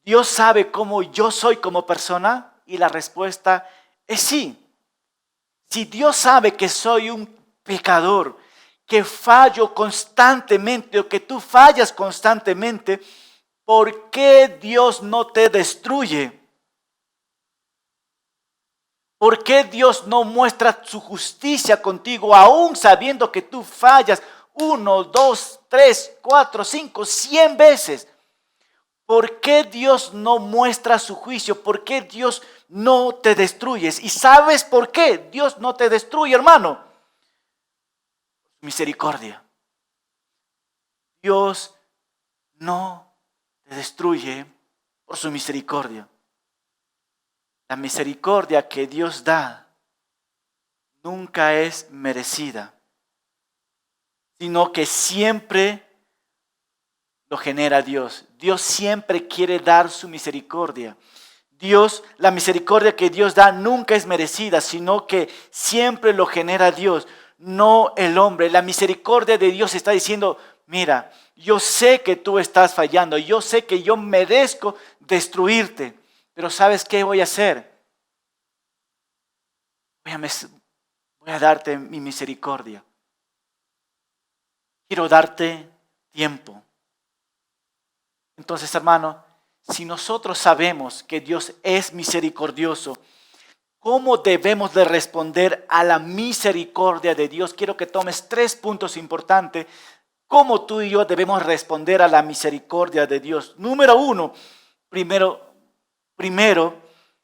¿Dios sabe cómo yo soy como persona? Y la respuesta es sí. Si Dios sabe que soy un pecador, que fallo constantemente o que tú fallas constantemente, ¿por qué Dios no te destruye? ¿Por qué Dios no muestra su justicia contigo aún sabiendo que tú fallas 1, 2, 3, 4, 5, 100 veces? ¿Por qué Dios no muestra su juicio? ¿Por qué Dios no te destruye? ¿Y sabes por qué Dios no te destruye, hermano? Misericordia. Dios no te destruye por su misericordia. La misericordia que Dios da nunca es merecida, sino que siempre lo genera Dios. Dios siempre quiere dar su misericordia. La misericordia que Dios da nunca es merecida, sino que siempre lo genera Dios, no el hombre. La misericordia de Dios está diciendo, mira, yo sé que tú estás fallando, yo sé que yo merezco destruirte, pero ¿sabes qué voy a hacer? Voy a darte mi misericordia. Quiero darte tiempo. Entonces, hermano, si nosotros sabemos que Dios es misericordioso, ¿cómo debemos de responder a la misericordia de Dios? Quiero que tomes 3 puntos importantes. ¿Cómo tú y yo debemos responder a la misericordia de Dios? Número 1, primero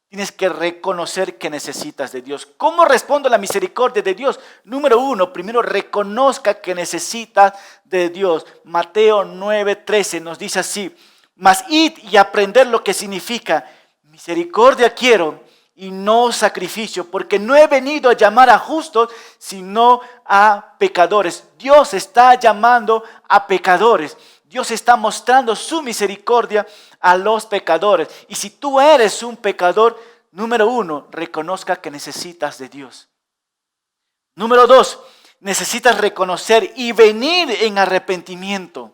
tienes que reconocer que necesitas de Dios. ¿Cómo respondo a la misericordia de Dios? Número 1, primero reconozca que necesitas de Dios. Mateo 9:13 nos dice así, mas id y aprender lo que significa misericordia quiero y no sacrificio, porque no he venido a llamar a justos, sino a pecadores. Dios está llamando a pecadores. Dios está mostrando su misericordia a los pecadores. Y si tú eres un pecador, número 1, reconozca que necesitas de Dios. Número 2, necesitas reconocer y venir en arrepentimiento.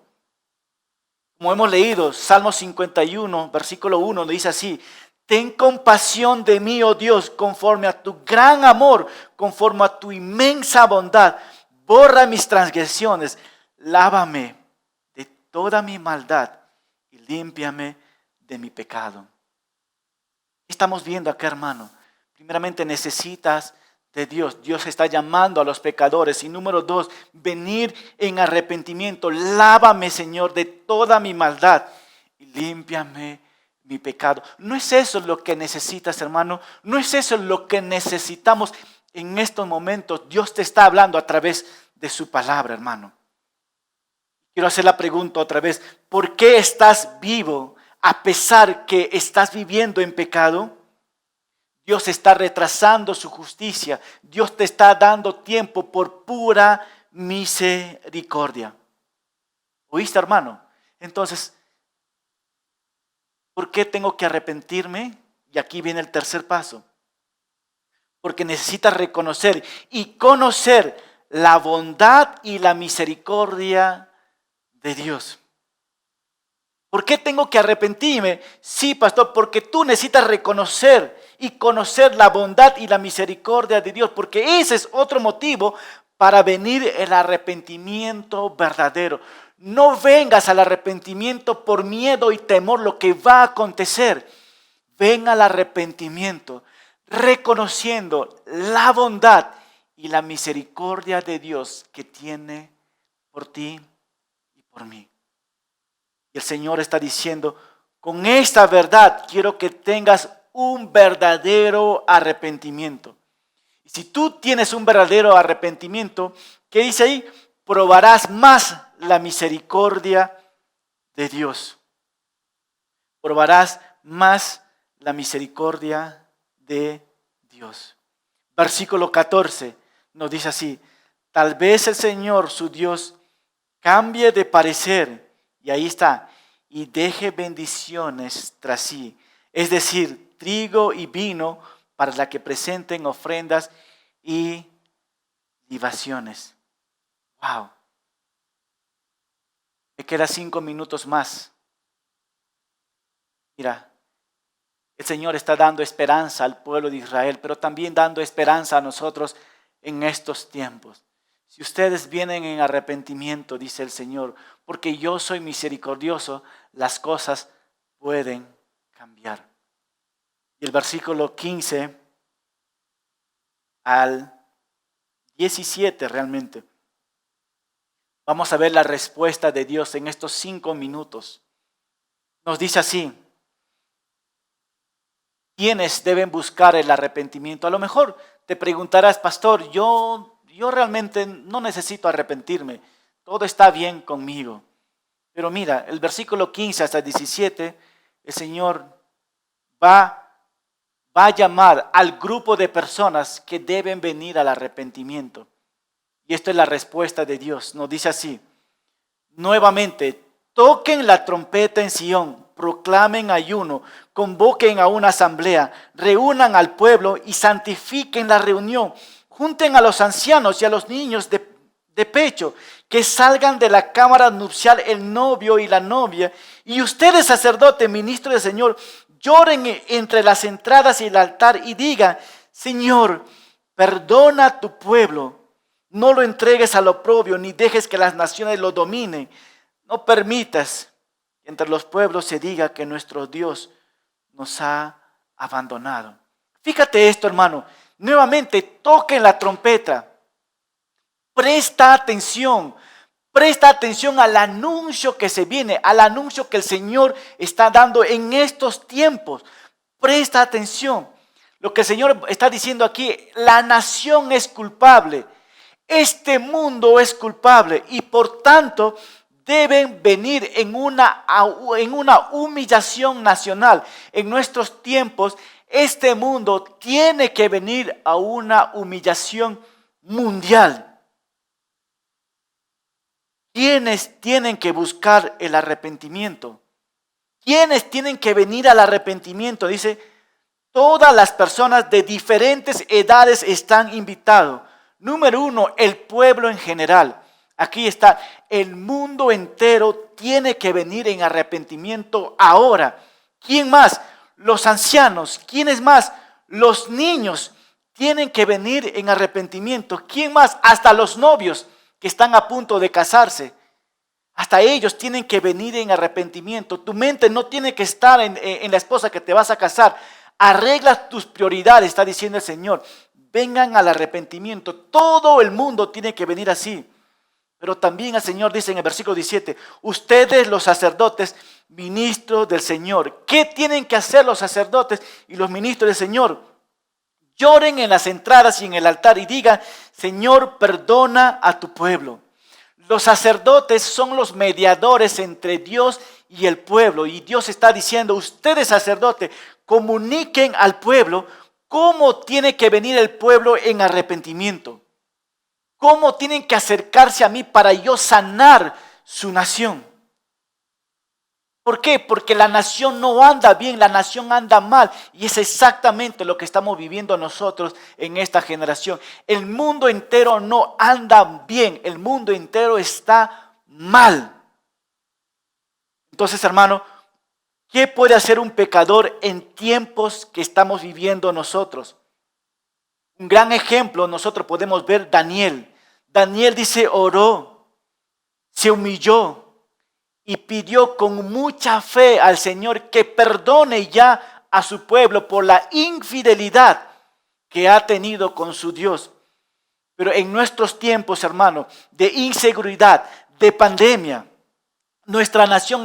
Como hemos leído, Salmo 51, versículo 1, dice así, Ten compasión de mí, oh Dios, conforme a tu gran amor, conforme a tu inmensa bondad. Borra mis transgresiones, lávame de toda mi maldad y límpiame de mi pecado. Estamos viendo acá, hermano. Primeramente necesitas de Dios. Dios está llamando a los pecadores. Y número 2, venir en arrepentimiento. Lávame, Señor, de toda mi maldad y límpiame mi pecado. ¿No es eso lo que necesitas, hermano? ¿No es eso lo que necesitamos en estos momentos? Dios te está hablando a través de su palabra, hermano. Quiero hacer la pregunta otra vez. ¿Por qué estás vivo a pesar que estás viviendo en pecado? Dios está retrasando su justicia. Dios te está dando tiempo por pura misericordia. ¿Oíste, hermano? Entonces, ¿por qué tengo que arrepentirme? Y aquí viene el tercer paso. Porque necesitas reconocer y conocer la bondad y la misericordia de Dios. ¿Por qué tengo que arrepentirme? Sí, pastor, porque tú necesitas reconocer y conocer la bondad y la misericordia de Dios, porque ese es otro motivo para venir el arrepentimiento verdadero. No vengas al arrepentimiento por miedo y temor lo que va a acontecer. Ven al arrepentimiento reconociendo la bondad y la misericordia de Dios que tiene por ti y por mí. Y el Señor está diciendo, con esta verdad quiero que tengas un verdadero arrepentimiento. Y si tú tienes un verdadero arrepentimiento, ¿qué dice ahí? Probarás más la misericordia de Dios. Probarás más la misericordia de Dios. Versículo 14 nos dice así, tal vez el Señor, su Dios, cambie de parecer, y ahí está, y deje bendiciones tras sí, es decir, trigo y vino para la que presenten ofrendas y libaciones. Wow. Me quedan 5 minutos más. Mira, el Señor está dando esperanza al pueblo de Israel, pero también dando esperanza a nosotros en estos tiempos. Si ustedes vienen en arrepentimiento, dice el Señor, porque yo soy misericordioso, las cosas pueden cambiar. Y el versículo 15 al 17 realmente. Vamos a ver la respuesta de Dios en estos 5 minutos. Nos dice así, ¿quiénes deben buscar el arrepentimiento? A lo mejor te preguntarás, pastor, yo realmente no necesito arrepentirme, todo está bien conmigo. Pero mira, el versículo 15 hasta 17, el Señor va a llamar al grupo de personas que deben venir al arrepentimiento. Y esta es la respuesta de Dios. Nos dice así, nuevamente, toquen la trompeta en Sión, proclamen ayuno, convoquen a una asamblea, reúnan al pueblo y santifiquen la reunión. Junten a los ancianos y a los niños de pecho, que salgan de la cámara nupcial el novio y la novia. Y ustedes, sacerdote, ministro del Señor, lloren entre las entradas y el altar y digan, Señor, perdona a tu pueblo. No lo entregues al oprobio, ni dejes que las naciones lo dominen. No permitas que entre los pueblos se diga que nuestro Dios nos ha abandonado. Fíjate esto, hermano. Nuevamente, toquen la trompeta. Presta atención al anuncio que se viene, al anuncio que el Señor está dando en estos tiempos. Presta atención. Lo que el Señor está diciendo aquí, la nación es culpable. Este mundo es culpable y por tanto deben venir en una humillación nacional. En nuestros tiempos, este mundo tiene que venir a una humillación mundial. ¿Quiénes tienen que buscar el arrepentimiento? ¿Quiénes tienen que venir al arrepentimiento? Dice, todas las personas de diferentes edades están invitados. Número 1, el pueblo en general. Aquí está, el mundo entero tiene que venir en arrepentimiento ahora. ¿Quién más? los ancianos. ¿Quiénes más? Los niños tienen que venir en arrepentimiento. ¿Quién más? Hasta los novios que están a punto de casarse. Hasta ellos tienen que venir en arrepentimiento. Tu mente no tiene que estar en la esposa que te vas a casar. Arregla tus prioridades, está diciendo el Señor. Vengan al arrepentimiento. Todo el mundo tiene que venir así. Pero también el Señor dice en el versículo 17, ustedes los sacerdotes, ministros del Señor. ¿Qué tienen que hacer los sacerdotes y los ministros del Señor? Lloren en las entradas y en el altar y digan, Señor, perdona a tu pueblo. Los sacerdotes son los mediadores entre Dios y el pueblo. Y Dios está diciendo, ustedes sacerdotes, comuniquen al pueblo cómo tiene que venir el pueblo en arrepentimiento. Cómo tienen que acercarse a mí para yo sanar su nación. ¿Por qué? Porque la nación no anda bien, la nación anda mal. Y es exactamente lo que estamos viviendo nosotros en esta generación. El mundo entero no anda bien, el mundo entero está mal. Entonces, hermano, ¿qué puede hacer un pecador en tiempos que estamos viviendo nosotros? Un gran ejemplo nosotros podemos ver Daniel. Daniel dice, oró, se humilló y pidió con mucha fe al Señor que perdone ya a su pueblo por la infidelidad que ha tenido con su Dios. Pero en nuestros tiempos, hermano, de inseguridad, de pandemia, nuestra nación,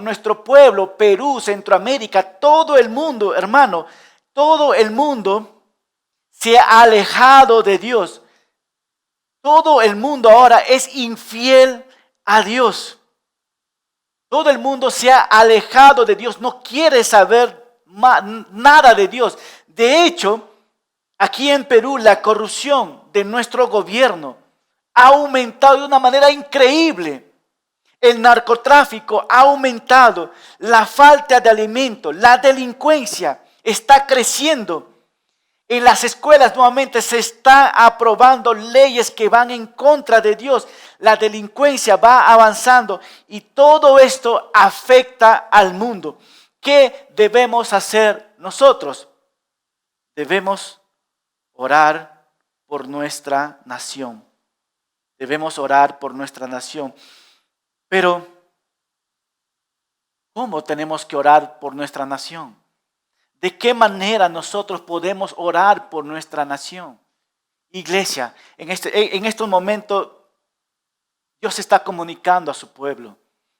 nuestro pueblo, Perú, Centroamérica, todo el mundo, hermano, todo el mundo se ha alejado de Dios. Todo el mundo ahora es infiel a Dios. Todo el mundo se ha alejado de Dios, no quiere saber nada de Dios. De hecho, aquí en Perú la corrupción de nuestro gobierno ha aumentado de una manera increíble. El narcotráfico ha aumentado, la falta de alimento, la delincuencia está creciendo. En las escuelas nuevamente se está aprobando leyes que van en contra de Dios. La delincuencia va avanzando y todo esto afecta al mundo. ¿Qué debemos hacer nosotros? Debemos orar por nuestra nación. Debemos orar por nuestra nación. Pero, ¿cómo tenemos que orar por nuestra nación? ¿De qué manera nosotros podemos orar por nuestra nación? Iglesia, en estos momentos Dios está comunicando a su pueblo.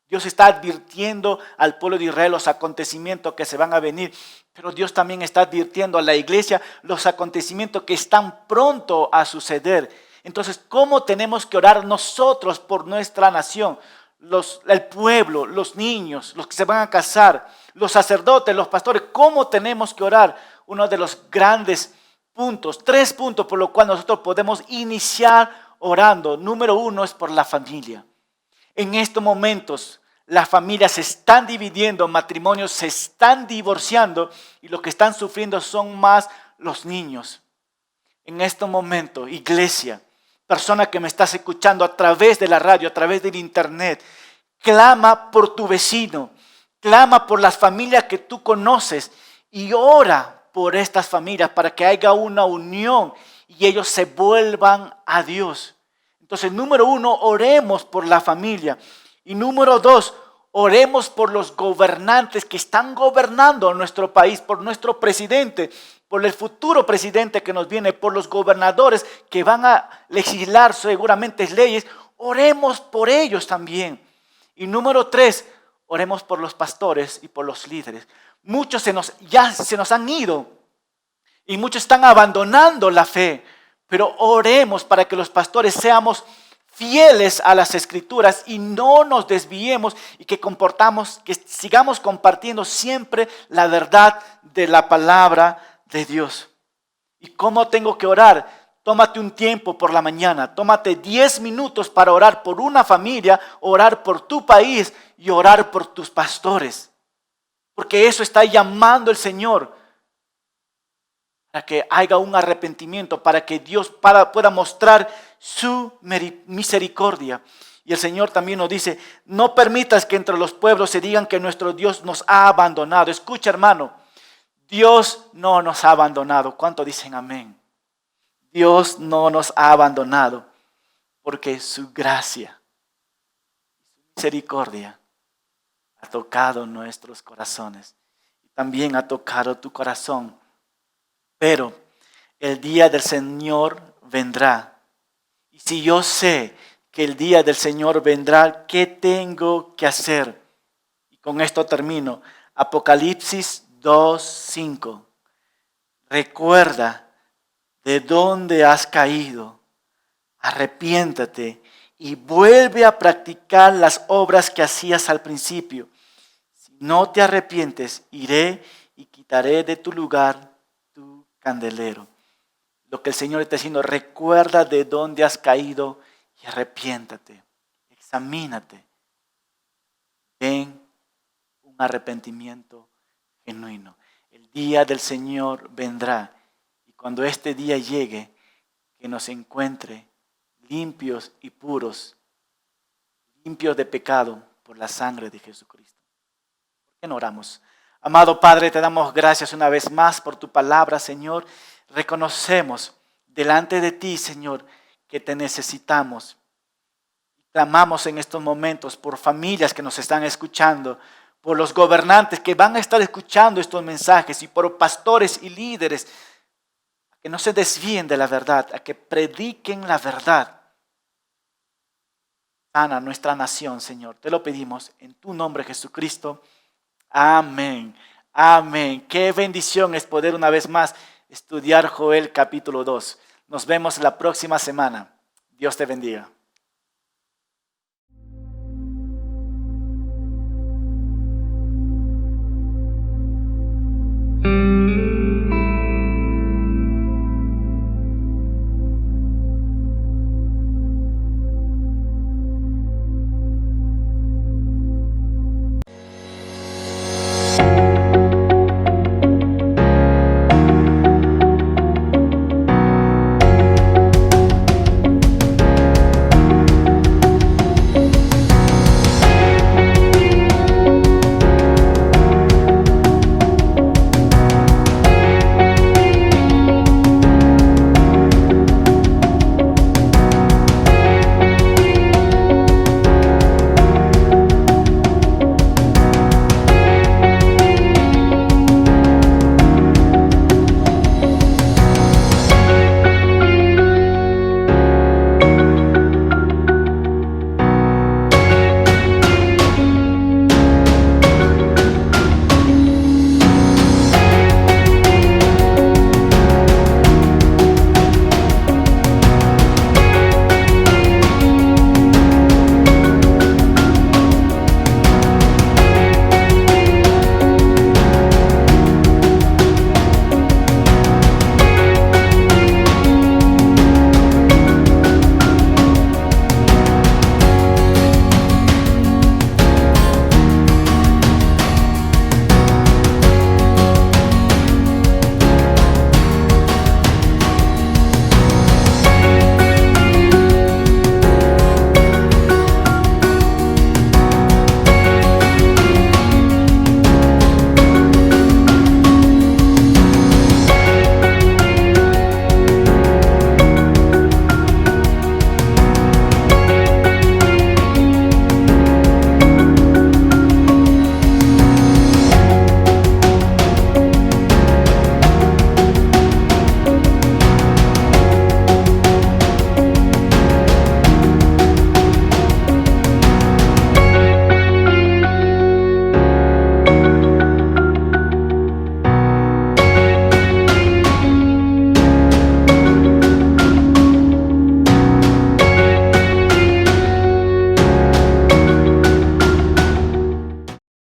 Dios está advirtiendo al pueblo de Israel los acontecimientos que se van a venir. Pero Dios también está advirtiendo a la iglesia los acontecimientos que están pronto a suceder. Entonces, ¿cómo tenemos que orar nosotros por nuestra nación? El pueblo, los niños, los que se van a casar, los sacerdotes, los pastores, ¿cómo tenemos que orar? Uno de los grandes puntos, 3 puntos por los cuales nosotros podemos iniciar orando. Número 1 es por la familia. En estos momentos las familias se están dividiendo, matrimonios se están divorciando y lo que están sufriendo son más los niños. En estos momentos, iglesia, persona que me estás escuchando a través de la radio, a través del internet, clama por tu vecino, clama por las familias que tú conoces y ora por estas familias para que haya una unión y ellos se vuelvan a Dios. Entonces, número 1, oremos por la familia. Y número 2, oremos por los gobernantes que están gobernando nuestro país, por nuestro presidente, por el futuro presidente que nos viene, por los gobernadores que van a legislar seguramente leyes. Oremos por ellos también. Y número 3, oremos por los pastores y por los líderes. Muchos ya se nos han ido y muchos están abandonando la fe. Pero oremos para que los pastores seamos fieles a las escrituras y no nos desviemos y que sigamos compartiendo siempre la verdad de la palabra de Dios. ¿Y cómo tengo que orar? Tómate un tiempo por la mañana, tómate 10 minutos para orar por una familia, orar por tu país y orar por tus pastores. Porque eso está llamando el Señor. Para que haya un arrepentimiento, para que Dios pueda mostrar su misericordia. Y el Señor también nos dice, no permitas que entre los pueblos se digan que nuestro Dios nos ha abandonado. Escucha, hermano, Dios no nos ha abandonado. ¿Cuánto dicen amén? Dios no nos ha abandonado porque su gracia, su misericordia ha tocado nuestros corazones. Y también ha tocado tu corazón. Pero el día del Señor vendrá. Y si yo sé que el día del Señor vendrá, ¿qué tengo que hacer? Y con esto termino. Apocalipsis 2:5. Recuerda de dónde has caído. Arrepiéntate y vuelve a practicar las obras que hacías al principio. Si no te arrepientes, iré y quitaré de tu lugar tu candelero. Lo que el Señor está diciendo, recuerda de dónde has caído y arrepiéntate. Examínate. Ven un arrepentimiento genuino. El día del Señor vendrá y cuando este día llegue, que nos encuentre limpios y puros, limpios de pecado por la sangre de Jesucristo. ¿Por qué no oramos? Amado Padre, te damos gracias una vez más por tu palabra, Señor. Reconocemos delante de ti, Señor, que te necesitamos. Clamamos en estos momentos por familias que nos están escuchando, por los gobernantes que van a estar escuchando estos mensajes y por pastores y líderes que no se desvíen de la verdad, a que prediquen la verdad. Sana nuestra nación, Señor. Te lo pedimos en tu nombre, Jesucristo. Amén. Amén. Qué bendición es poder una vez más estudiar Joel capítulo 2. Nos vemos la próxima semana. Dios te bendiga.